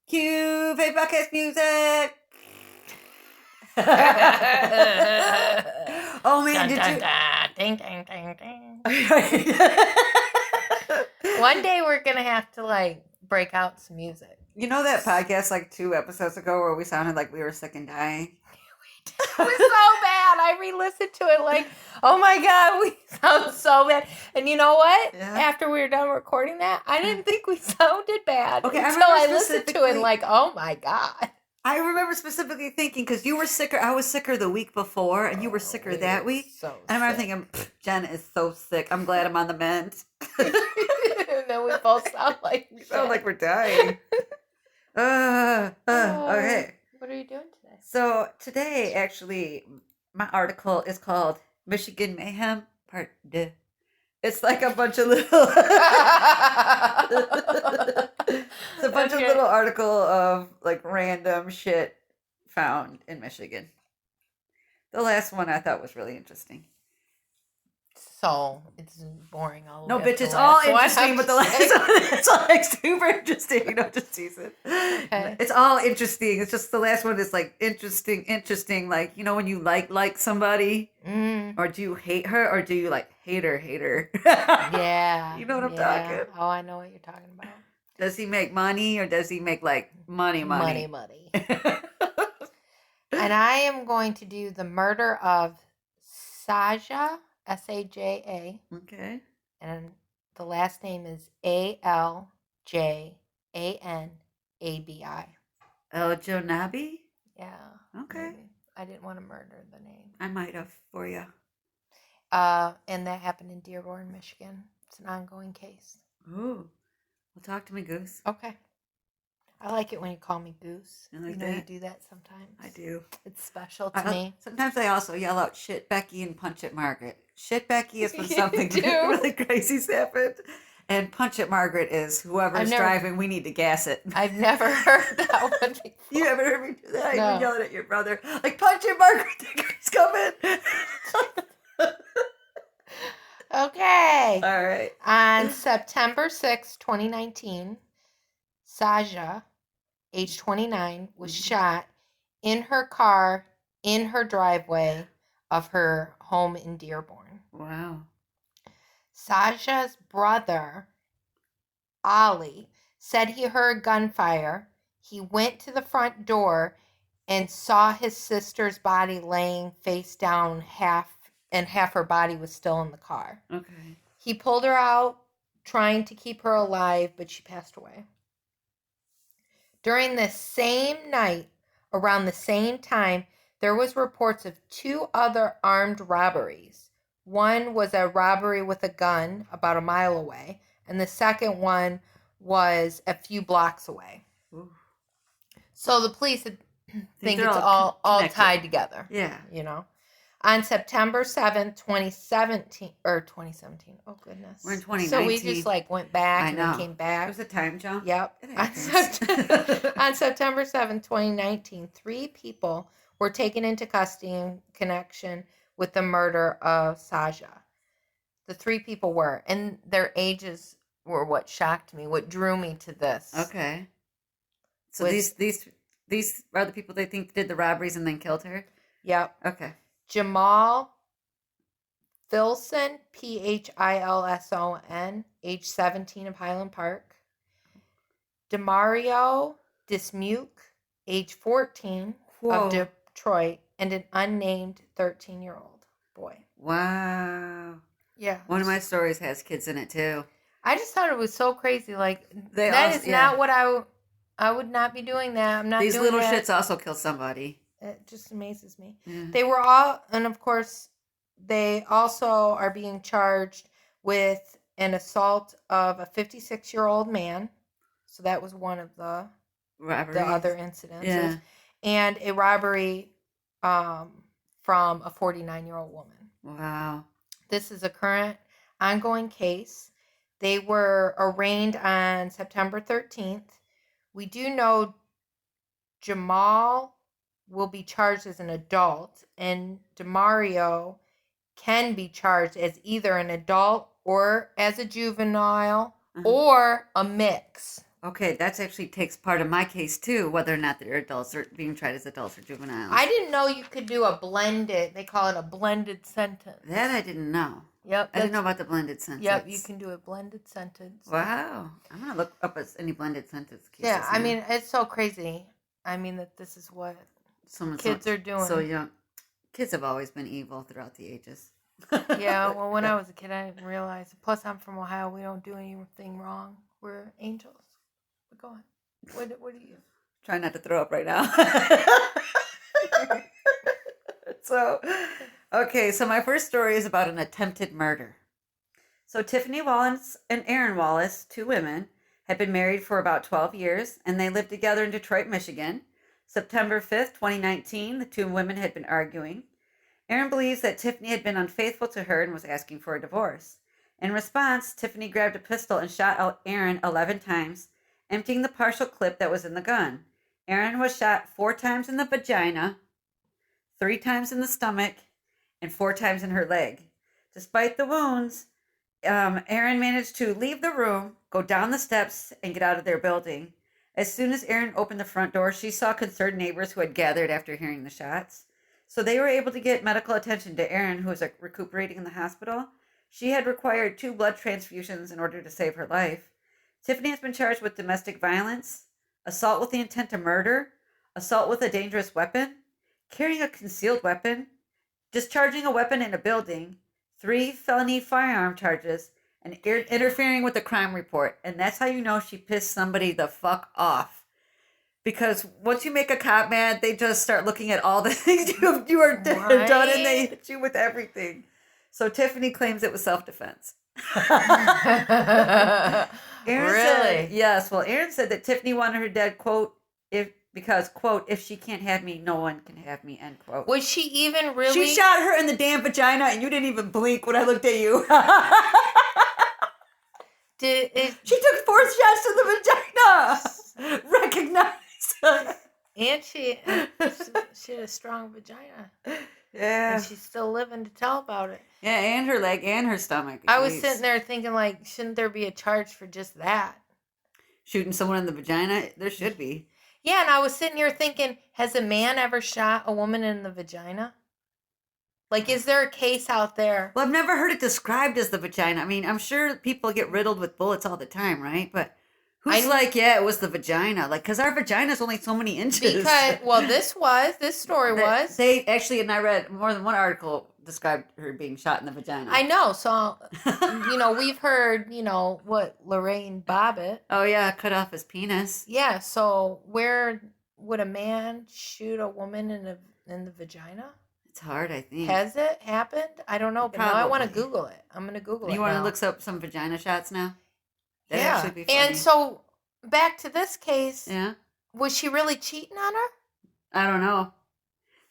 Cue Vape Podcast music. Oh man, did you? Ding, ding, ding, ding. You One day we're gonna have to break out some music. know that podcast like 2 episodes ago where we sounded like we were sick and dying? It was so bad. I re-listened to it like, oh my God, we sound so bad. And you know what? Yeah. After we were done recording that, I didn't think we sounded bad Okay, until I listened to it and like, oh my God. I remember specifically thinking, because you were sicker, I was sicker the week before, and you were sicker that week. So and I remember thinking, Jen is so sick. I'm glad I'm on the mend. And then we both sound like we sound like we're dying. Okay. What are you doing today? So today, actually, my article is called Michigan Mayhem Part 2. It's like a bunch of little... It's a bunch of little article of like random shit found in Michigan. The last one I thought was really interesting. So it's boring all No, the way. bitch, it's all interesting, but the last one it's like super interesting. No, just tease it. Okay. It's all interesting. It's just the last one is like interesting. Like, you know, when you like somebody, or do you hate her, or do you like hate her? Yeah. You know what I'm talking? Oh, I know what you're talking about. Does he make money, or does he make like money? Money. And I am going to do the murder of Saja, Saja. Okay. And the last name is Aljanabi. Al Janabi? Yeah. Okay. Maybe. I didn't want to murder the name. I might have for you. And that happened in Dearborn, Michigan. It's an ongoing case. Ooh. Well, talk to me, Goose. Okay. I like it when you call me Goose. I like you know that. You do that sometimes. I do. It's special to me. Sometimes I also yell out shit Becky and punch at Margaret. Shit Becky is when something really crazy's happened. And punch at Margaret is whoever's driving, we need to gas it. I've never heard that one before. You haven't heard me do that? No. You've been yelling at your brother. Like, punch at Margaret, the guy's coming. Okay. All right. On September 6, 2019, Saja, age 29, was shot in her car in her driveway of her home in Dearborn. Wow. Saja's brother, Ali, said he heard gunfire. He went to the front door and saw his sister's body laying face down, half her body was still in the car. Okay. He pulled her out, trying to keep her alive, but she passed away. During the same night, around the same time, there was reports of 2 other armed robberies. One was a robbery with a gun about a mile away, and the second one was a few blocks away. Ooh. So the police think it's all tied together. Yeah. You know. On September 7th, 2017, oh goodness. We're in 2019. So we just went back and then came back. It was a time jump. Yep. On September 7th, 2019, 3 people were taken into custody in connection with the murder of Saja. The 3 people were, and their ages were what shocked me, what drew me to this. Okay. So these are the people they think did the robberies and then killed her? Yep. Okay. Jamal Filson, Philson, age 17 of Highland Park. Demario Dismuke, age 14 of Detroit, and an unnamed 13-year-old boy. Wow. Yeah. One of my stories has kids in it too. I just thought it was so crazy. That is not what I would not be doing that. I'm not doing that. These little shits also kill somebody. It just amazes me. Yeah. They were all, and of course, they also are being charged with an assault of a 56-year-old man. So that was one of the other incidences. Yeah. And a robbery from a 49-year-old woman. Wow. This is a current ongoing case. They were arraigned on September 13th. We do know Jamal will be charged as an adult, and Demario can be charged as either an adult or as a juvenile or a mix. Okay, that actually takes part of my case too, whether or not they're adults or being tried as adults or juveniles. I didn't know you could do a blended. They call it a blended sentence. That I didn't know. Yep. I didn't know about the blended sentence. Yep, you can do a blended sentence. Wow. I'm going to look up any blended sentence cases. Yeah, I mean, it's so crazy. I mean, that this is what kids are doing. So young. Kids have always been evil throughout the ages. Yeah, well, when I was a kid, I didn't realize. Plus, I'm from Ohio. We don't do anything wrong. We're angels. But go on. What do you? Try not to throw up right now. So my first story is about an attempted murder. So Tiffany Wallace and Erin Wallace, two women, had been married for about 12 years, and they lived together in Detroit, Michigan. September 5th, 2019, the two women had been arguing. Erin believes that Tiffany had been unfaithful to her and was asking for a divorce. In response, Tiffany grabbed a pistol and shot Erin 11 times, emptying the partial clip that was in the gun. Erin was shot 4 times in the vagina, 3 times in the stomach, and 4 times in her leg. Despite the wounds, Erin managed to leave the room, go down the steps, and get out of their building. As soon as Erin opened the front door, she saw concerned neighbors who had gathered after hearing the shots. So they were able to get medical attention to Erin, who was recuperating in the hospital. She had required 2 blood transfusions in order to save her life. Tiffany has been charged with domestic violence, assault with the intent to murder, assault with a dangerous weapon, carrying a concealed weapon, discharging a weapon in a building, 3 felony firearm charges, and interfering with a crime report. And that's how you know she pissed somebody the fuck off. Because once you make a cop mad, they just start looking at all the things you are done, and they hit you with everything. So Tiffany claims it was self-defense. Erin said, yes. Well, Erin said that Tiffany wanted her dead, quote, because, quote, if she can't have me, no one can have me, end quote. Was she even really? She shot her in the damn vagina, and you didn't even blink when I looked at you. She took 4 shots to the vagina. Recognized. And she had a strong vagina. Yeah. And she's still living to tell about it. Yeah, and her leg and her stomach. I was sitting there thinking, like, shouldn't there be a charge for just that? Shooting someone in the vagina? There should be. Yeah, and I was sitting here thinking, has a man ever shot a woman in the vagina? Like, is there a case out there? Well, I've never heard it described as the vagina. I mean, I'm sure people get riddled with bullets all the time, right? But who's like, yeah, it was the vagina? Like, because our vagina's only so many inches. Because, well, this story was. They actually, and I read more than one article described her being shot in the vagina. I know. So, we've heard, what, Lorraine Bobbitt. Oh, yeah, cut off his penis. Yeah, so where would a man shoot a woman in the vagina? It's hard, I think. Has it happened? I don't know, but Probably. now I want to Google it. I'm going to Google it. You want to look up some vagina shots now? That'd yeah. actually be funny. And so, back to this case. Yeah. Was she really cheating on her? I don't know.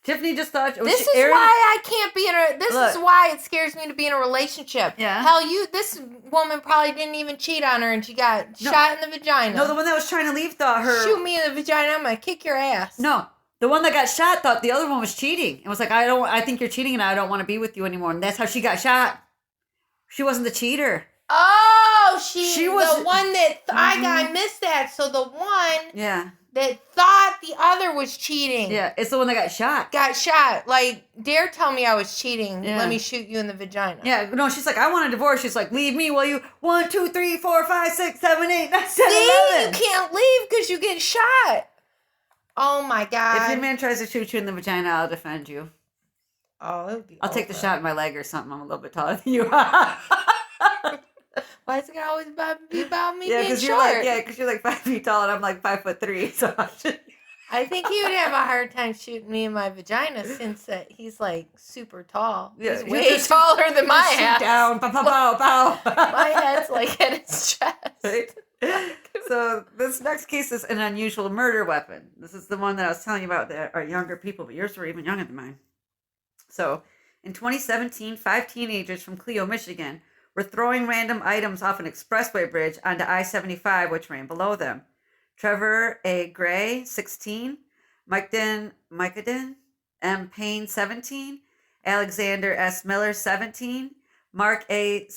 Tiffany just thought... This is why I can't be in a... This is why it scares me to be in a relationship. Yeah. Hell, this woman probably didn't even cheat on her and she got shot in the vagina. No, the one that was trying to leave thought her... Shoot me in the vagina, I'm going to kick your ass. No. The one that got shot thought the other one was cheating. And was like, I think you're cheating and I don't want to be with you anymore. And that's how she got shot. She wasn't the cheater. Oh, she was the one that... I missed that. So the one... Yeah. That thought the other was cheating. Yeah, it's the one that got shot. Got shot. Like, dare tell me I was cheating. Yeah. Let me shoot you in the vagina. Yeah, no, she's like, I want a divorce. She's like, leave me, will you? 1, 2, 3, 4, 5, 6, 7, 8, 9, 10, 11. See, you can't leave because you get shot. Oh my God. If your man tries to shoot you in the vagina, I'll defend you. Oh, it would be I'll take the shot in my leg or something. I'm a little bit taller than you. Why is it always be about me being because short? because you're like 5 feet tall and I'm like 5'3". So I think he would have a hard time shooting me in my vagina since he's like super tall. Yeah, he's way taller than my head. Down, pow, pow, pow, pow. My head's like at his chest. Right? So this next case is an unusual murder weapon. This is the one that I was telling you about that are younger people, but yours were even younger than mine. So in 2017, 5 teenagers from Clio, Michigan, were throwing random items off an expressway bridge onto I-75, which ran below them. Trevor A. Gray, 16, Mikeden M. Payne, 17, Alexander S. Miller, 17, Mark A.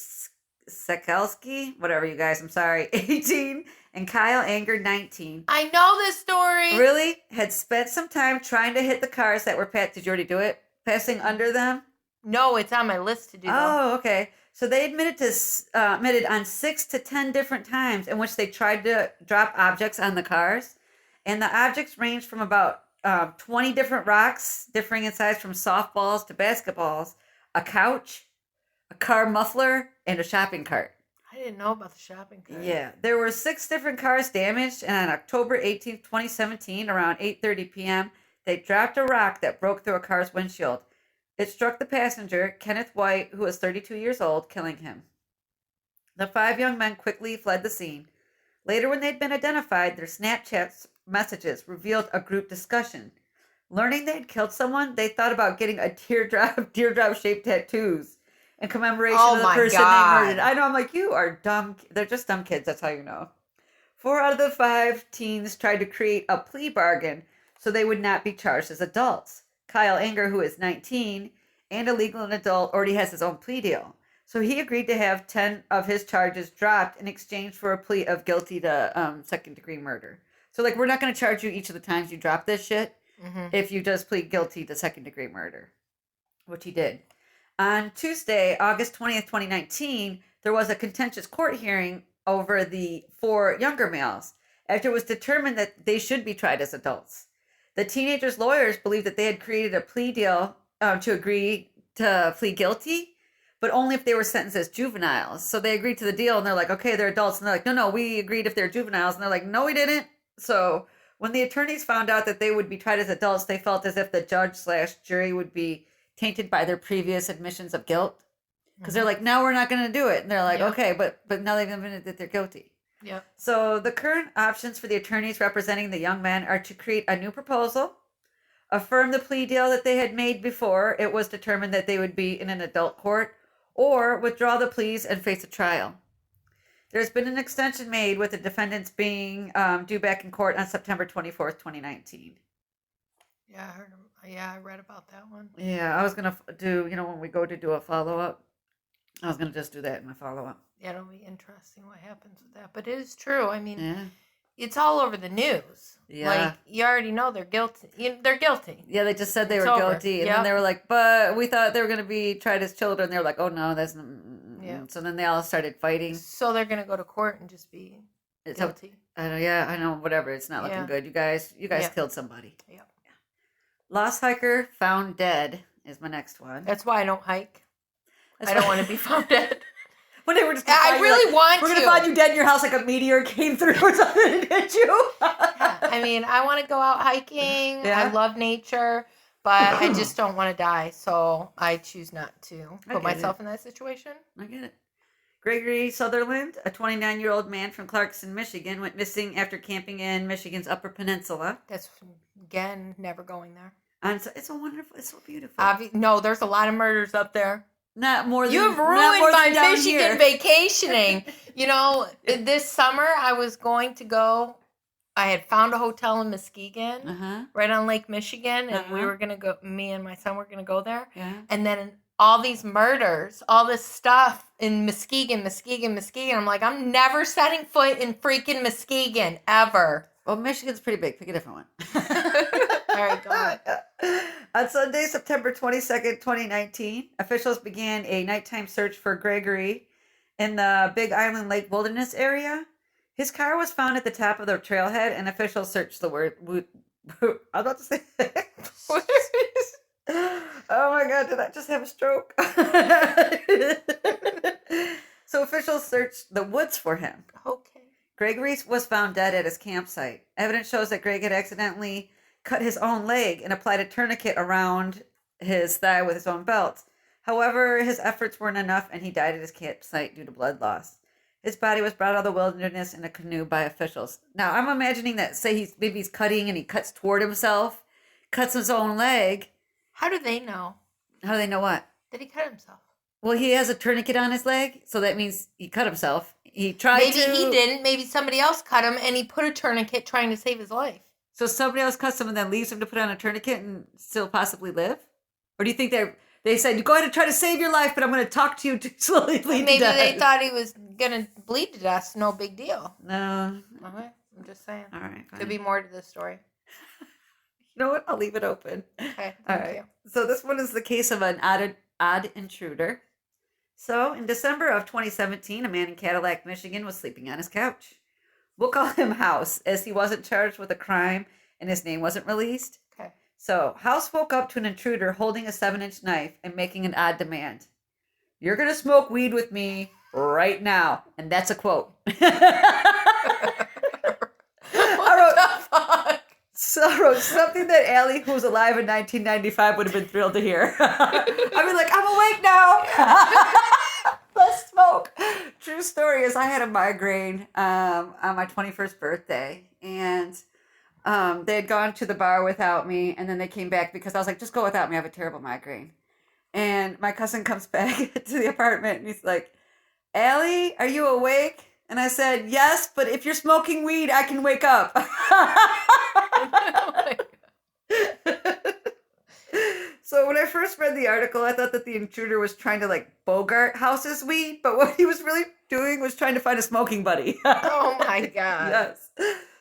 Sekelski, whatever you guys, I'm sorry, 18, And Kyle Anger, 19. I know this story. Really? Had spent some time trying to hit the cars that were passed. Did you already do it? Passing under them? No, it's on my list to do. Oh, okay. So they admitted on 6 to 10 different times in which they tried to drop objects on the cars. And the objects ranged from about 20 different rocks, differing in size from softballs to basketballs, a couch, a car muffler, and a shopping cart. I didn't know about the shopping cart. Yeah. There were 6 different cars damaged, and on October 18th, 2017, around 8:30 p.m., they dropped a rock that broke through a car's windshield. It struck the passenger, Kenneth White, who was 32 years old, killing him. The 5 young men quickly fled the scene. Later, when they'd been identified, their Snapchat messages revealed a group discussion. Learning they'd killed someone, they thought about getting a teardrop-shaped tattoos in commemoration of the person they murdered. I know, I'm like, you are dumb. They're just dumb kids, that's how you know. 4 out of the 5 teens tried to create a plea bargain so they would not be charged as adults. Kyle Anger, who is 19 and a legal adult, already has his own plea deal. So he agreed to have 10 of his charges dropped in exchange for a plea of guilty to second-degree murder. So, like, we're not going to charge you each of the times you drop this shit if you just plead guilty to second-degree murder, which he did. On Tuesday, August 20th, 2019, there was a contentious court hearing over the 4 younger males after it was determined that they should be tried as adults. The teenagers' lawyers believed that they had created a plea deal to agree to plead guilty, but only if they were sentenced as juveniles. So they agreed to the deal, and they're like, okay, they're adults. And they're like, no, we agreed if they're juveniles. And they're like, no, we didn't. So when the attorneys found out that they would be tried as adults, they felt as if the judge/jury would be tainted by their previous admissions of guilt. Because they're like, no, we're not going to do it. And they're like, okay, but now they've admitted that they're guilty. Yeah. So the current options for the attorneys representing the young men are to create a new proposal, affirm the plea deal that they had made before it was determined that they would be in an adult court, or withdraw the pleas and face a trial. There's been an extension made with the defendants being due back in court on September 24th, 2019. Yeah, I heard. Yeah, I read about that one. Yeah, I was going to do, when we go to do a follow-up, I was going to just do that in my follow-up. Yeah, it'll be interesting what happens with that. But it is true. I mean, it's all over the news. Yeah. Like, you already know they're guilty. They're guilty. Yeah, they just said they were guilty. And then they were like, but we thought they were going to be tried as children. They were like, oh, no, that's not. Yeah. So then they all started fighting. So they're going to go to court and just be guilty. I know, I know, whatever. It's not looking good. You guys killed somebody. Yeah. Lost hiker found dead is my next one. That's why I don't hike. I don't want to be found dead. When they were just I really want to. We're going to find you dead in your house like a meteor came through or something and hit you. I mean, I want to go out hiking. Yeah. I love nature, but I just don't want to die. So I choose not to put myself in that situation. I get it. Gregory Sutherland, a 29-year-old man from Clarkson, Michigan, went missing after camping in Michigan's Upper Peninsula. That's, again, never going there. And so it's so beautiful. No, there's a lot of murders up there. Not more than You've ruined my Michigan vacationing. This summer I was going to go. I had found a hotel in Muskegon, right on Lake Michigan, and we were gonna go. Me and my son were gonna go there. Yeah. And then all these murders, all this stuff in Muskegon. I'm like, I'm never setting foot in freaking Muskegon ever. Well, Michigan's pretty big. Pick a different one. All right, go ahead. On Sunday, September 22nd, 2019, officials began a nighttime search for Gregory in the Big Island Lake Wilderness area. His car was found at the top of the trailhead, and officials searched the word. I was about to say. Oh my God, did I just have a stroke? So officials searched the woods for him. Okay. Gregory was found dead at his campsite. Evidence shows that Greg had accidentally cut his own leg and applied a tourniquet around his thigh with his own belt. However, his efforts weren't enough, and he died at his campsite due to blood loss. His body was brought out of the wilderness in a canoe by officials. Now, I'm imagining that, say he's cutting and he cuts toward himself, cuts his own leg. How do they know? How do they know what? That he cut himself. Well, he has a tourniquet on his leg, so that means he cut himself. He tried Maybe he didn't. Maybe somebody else cut him, and he put a tourniquet trying to save his life. So somebody else cuts him and then leaves him to put on a tourniquet and still possibly live? Or do you think they're They said, go ahead and try to save your life, but I'm going to talk to you to slowly bleed Maybe to death. they thought he was going to bleed to death. No big deal. No. Okay. I'm just saying. All right. Fine. Could be more to this story. You know what? I'll leave it open. Okay. All right. So this one is the case of an odd intruder. So in December of 2017, a man in Cadillac, Michigan was sleeping on his couch. We'll call him House, as he wasn't charged with a crime and his name wasn't released. Okay. So House woke up to an intruder holding a 7-inch knife and making an odd demand. You're going to smoke weed with me right now. And that's a quote. I wrote something that Allie, who was alive in 1995, would have been thrilled to hear. I'd be like, I'm awake now. Let's smoke. True story is I had a migraine on my 21st birthday. And they had gone to the bar without me. And then they came back because I was like, just go without me. I have a terrible migraine. And my cousin comes back to the apartment and he's like, Allie, are you awake? And I said, yes, but if you're smoking weed, I can wake up. So when I first read the article, I thought that the intruder was trying to like bogart House's weed, but what he was really doing was trying to find a smoking buddy. Oh my God. Yes.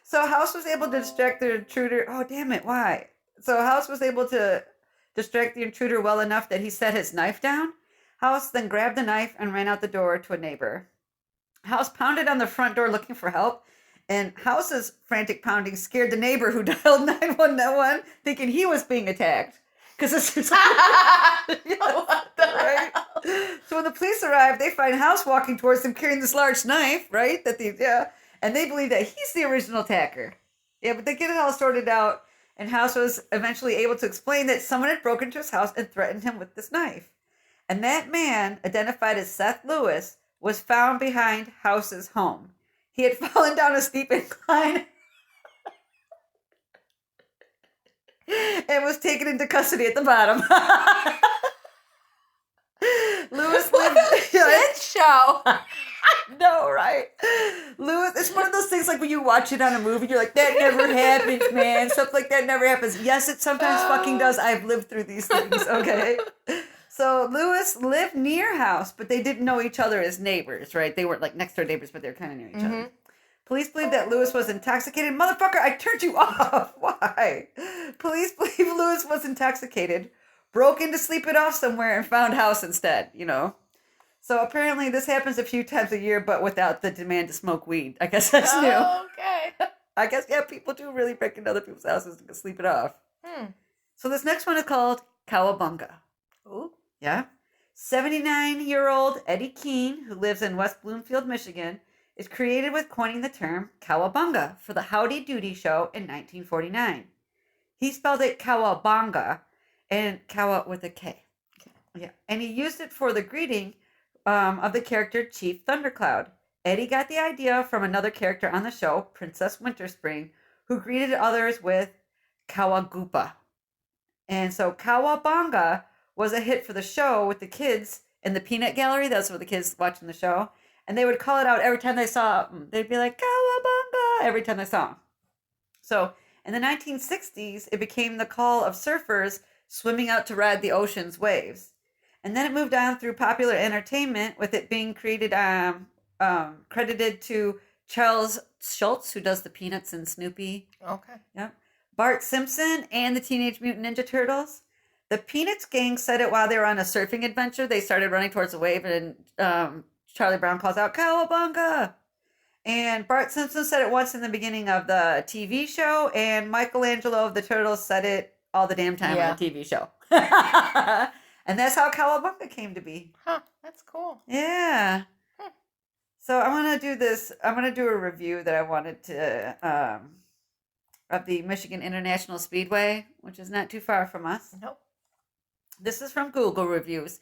So House was able to distract the intruder. Oh, damn it. Why? So House was able to distract the intruder well enough that he set his knife down. House then grabbed the knife and ran out the door to a neighbor. House pounded on the front door looking for help, and House's frantic pounding scared the neighbor who dialed 911 thinking he was being attacked. Because this is What the right? So when the police arrive, they find House walking towards them carrying this large knife, right? And they believe that he's the original attacker. Yeah, but they get it all sorted out, and House was eventually able to explain that someone had broken into his house and threatened him with this knife. And that man, identified as Seth Lewis, was found behind House's home. He had fallen down a steep incline and was taken into custody at the bottom. Lewis lived... Shit show. No, right? Lewis, it's one of those things like when you watch it on a movie, you're like, that never happens, man. Stuff like that never happens. Yes, it sometimes fucking does. I've lived through these things, okay? So Lewis lived near House, but they didn't know each other as neighbors, right? They weren't like next door neighbors, but they were kind of near each other. Police believe that Lewis was intoxicated. Motherfucker, I turned you off. Why? Police believe Lewis was intoxicated, broke in to sleep it off somewhere, and found House instead, you know? So apparently this happens a few times a year, but without the demand to smoke weed. I guess that's new. Okay. I guess, yeah, people do really break into other people's houses to sleep it off. So this next one is called Cowabunga. Ooh. Yeah. 79-year-old Eddie Keene, who lives in West Bloomfield, Michigan, is created with coining the term Cowabunga for the Howdy Doody show in 1949. He spelled it Cowabunga and Cowa with a K. Yeah. And he used it for the greeting of the character Chief Thundercloud. Eddie got the idea from another character on the show, Princess Winterspring, who greeted others with Cowagoopa. And so Cowabunga was a hit for the show with the kids in the peanut gallery. That's what the kids watching the show. And they would call it out every time they saw him. They'd be like, Cowabunga, every time they saw him. So in the 1960s, it became the call of surfers swimming out to ride the ocean's waves. And then it moved on through popular entertainment, with it being created, credited to Charles Schultz, who does the Peanuts and Snoopy. Okay. Yep. Bart Simpson and the Teenage Mutant Ninja Turtles. The Peanuts gang said it while they were on a surfing adventure. They started running towards the wave, and Charlie Brown calls out, Cowabunga! And Bart Simpson said it once in the beginning of the TV show, and Michelangelo of the Turtles said it all the damn time on the TV show. And that's how Cowabunga came to be. Huh, that's cool. Yeah. So I want to do this. I'm going to do a review that I wanted to, of the Michigan International Speedway, which is not too far from us. Nope. This is from Google Reviews,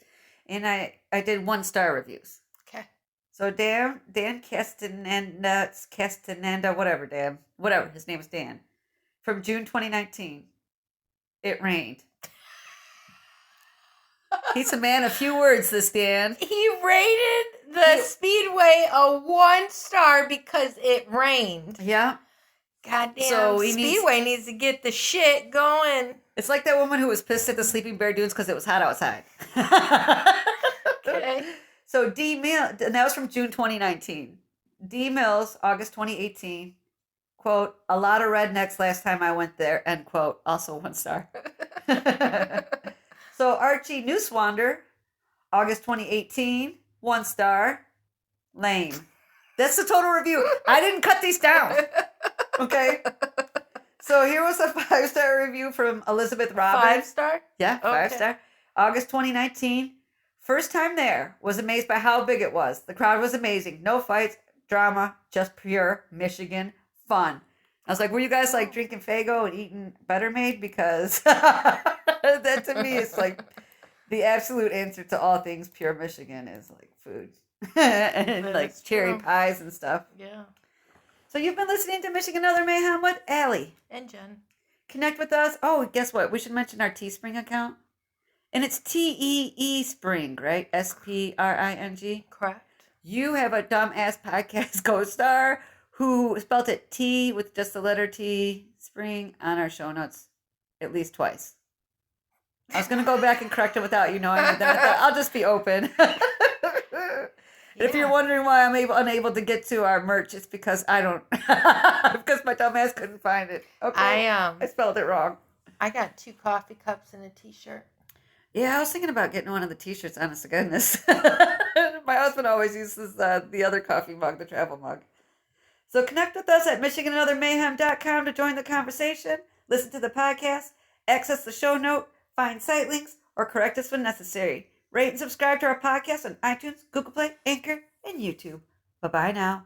and I did 1-star reviews. Okay. So Dan Castaneda, whatever, his name is Dan, from June 2019. It rained. He's a man of few words, this Dan. He rated the Speedway a 1-star because it rained. Yeah. Goddamn, So Speedway needs to get the shit going. It's like that woman who was pissed at the Sleeping Bear Dunes because it was hot outside. Okay. So D Mills, and that was from June 2019. D Mills, August 2018. Quote, a lot of rednecks last time I went there, end quote. Also 1 star. So Archie Newswander, August 2018, 1 star. Lame. That's the total review. I didn't cut these down. Okay. So here was a 5-star review from Elizabeth Robbins. 5 star? Yeah, 5 Okay. star. August 2019. First time there. Was amazed by how big it was. The crowd was amazing. No fights, drama, just pure Michigan fun. I was like, were you guys like drinking Faygo and eating Better Made? Because that to me is like the absolute answer to all things pure Michigan is like food. And That like is cherry true. pies and stuff. Yeah. So you've been listening to Michigan Other Mayhem with Allie. And Jen. Connect with us. Oh, guess what? We should mention our Teespring account. And it's TEE Spring, right? SPRING. Correct. You have a dumbass podcast co-star who spelled it T with just the letter T, Spring, on our show notes at least twice. I was going to go back and correct it without you knowing, but then I thought I'll just be open. If you're wondering why I'm unable to get to our merch, it's because I don't, because my dumbass couldn't find it. Okay, I spelled it wrong. I got 2 coffee cups and a t-shirt. Yeah, I was thinking about getting one of the t-shirts, honest to goodness. My husband always uses the other coffee mug, the travel mug. So connect with us at MichiganandOtherMayhem.com to join the conversation, listen to the podcast, access the show note, find site links, or correct us when necessary. Rate and subscribe to our podcast on iTunes, Google Play, Anchor, and YouTube. Bye-bye now.